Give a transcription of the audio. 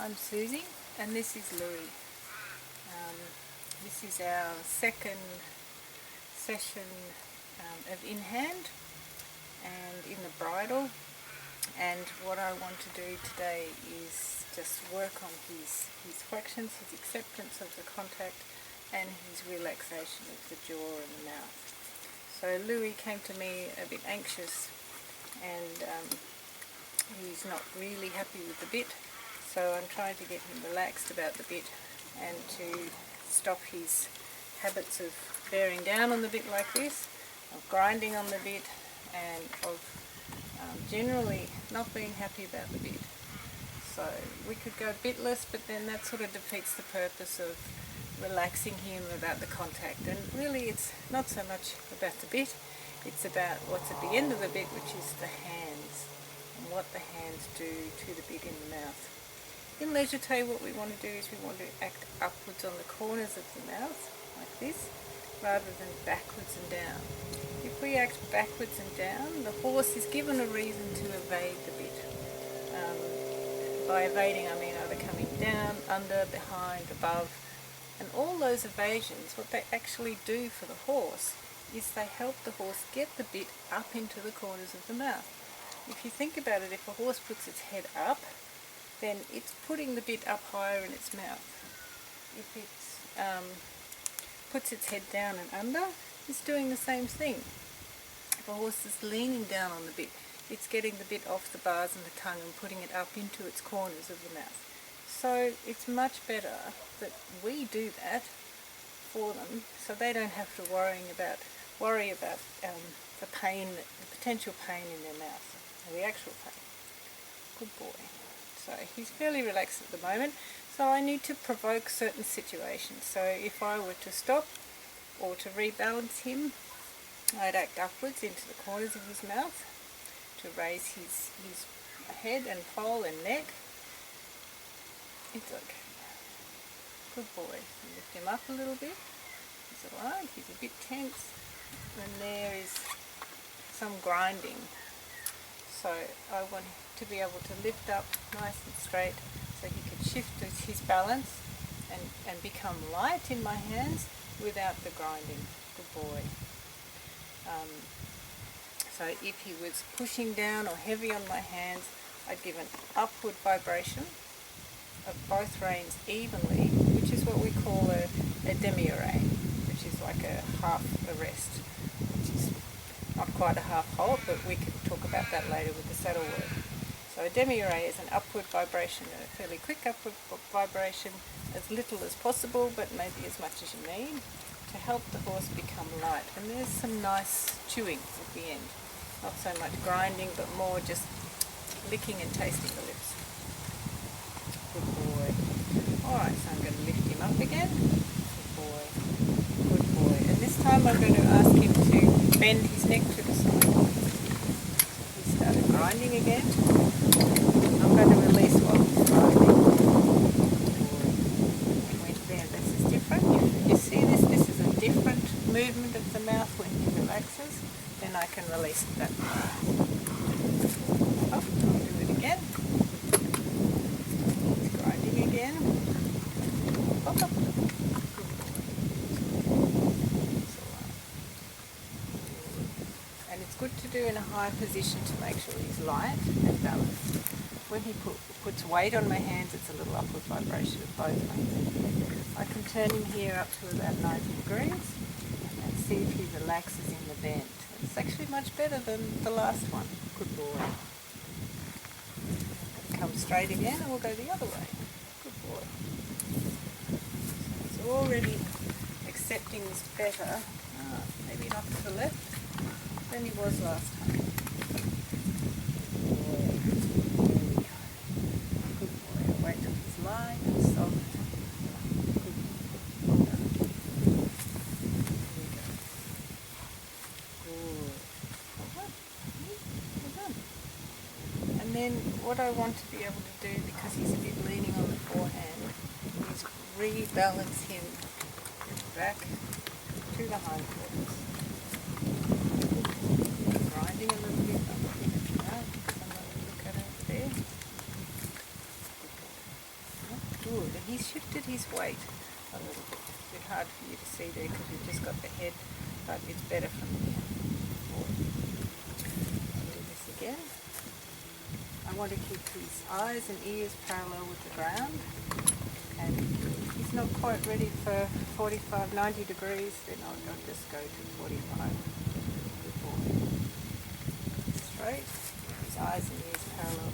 I'm Susie and this is Loui. This is our second session of in hand and in the bridle, and what I want to do today is just work on his flexions, his acceptance of the contact and his relaxation of the jaw and the mouth. So Loui came to me a bit anxious and he's not really happy with the bit, so I'm trying to get him relaxed about the bit and to stop his habits of bearing down on the bit like this, of grinding on the bit, and of generally not being happy about the bit. So we could go bitless, but then that sort of defeats the purpose of relaxing him about the contact, and really it's not so much about the bit, it's about what's at the end of the bit, which is the hands and what the hands do to the bit in the mouth. In leisure tay, what we want to do is we want to act upwards on the corners of the mouth like this, rather than backwards and down. If we act backwards and down, the horse is given a reason to evade the bit. By evading I mean either coming down, under, behind, above, and all those evasions, what they actually do for the horse is they help the horse get the bit up into the corners of the mouth. If you think about it, if a horse puts its head up, then it's putting the bit up higher in its mouth. If it puts its head down and under, it's doing the same thing. If a horse is leaning down on the bit, it's getting the bit off the bars and the tongue and putting it up into its corners of the mouth. So it's much better that we do that for them, so they don't have to worry about the pain, the potential pain in their mouth, or the actual pain. Good boy. So he's fairly relaxed at the moment, so I need to provoke certain situations. So if I were to stop or to rebalance him, I'd act upwards into the corners of his mouth to raise his head and poll and neck. It's okay. Good boy. Lift him up a little bit. He's alright, he's a bit tense. And there is some grinding. So I want him to be able to lift up nice and straight so he can shift his balance and become light in my hands without the grinding. Good boy. So if he was pushing down or heavy on my hands, I'd give an upward vibration of both reins evenly, which is what we call a demi-rein, which is like a half arrest, which is not quite a half halt, but we can talk about that later with the saddle work. So a demi-rein is an upward vibration, a fairly quick upward vibration, as little as possible, but maybe as much as you need, to help the horse become light. And there's some nice chewing at the end. Not so much grinding, but more just licking and tasting the lips. Good boy. Alright, so I'm going to lift him up again. Good boy. Good boy. And this time I'm going to ask him to bend his neck to the side. He started grinding again. I'm going to release while he's grinding. Went there. This is different. If you see this, this is a different movement of the mouth when he relaxes. Then I can release it that way. Oh, I'll do it again. He's grinding again. Up, up. And it's good to do in a high position to make sure he's light and balanced. When he puts weight on my hands, it's a little upward vibration of both hands. I can turn him here up to about 90 degrees and see if he relaxes in the bend. It's actually much better than the last one. Good boy. Come straight again and we'll go the other way. Good boy. So he's already accepting this better, maybe not to the left, than he was last time. Good boy. There we go. Good boy. I'll wait till he's light and soft. And then what I want to be able to do, because he's a bit leaning on the forehand, is rebalance him back to the hindquarters. Grinding a little bit. Look at it there. his weight a little bit. It's a bit hard for you to see there because we've just got the head, but it's better from here. I'll do this again. I want to keep his eyes and ears parallel with the ground. And if he's not quite ready for 45, 90 degrees, then I'll just go to 45. Good boy. Straight. His eyes and ears parallel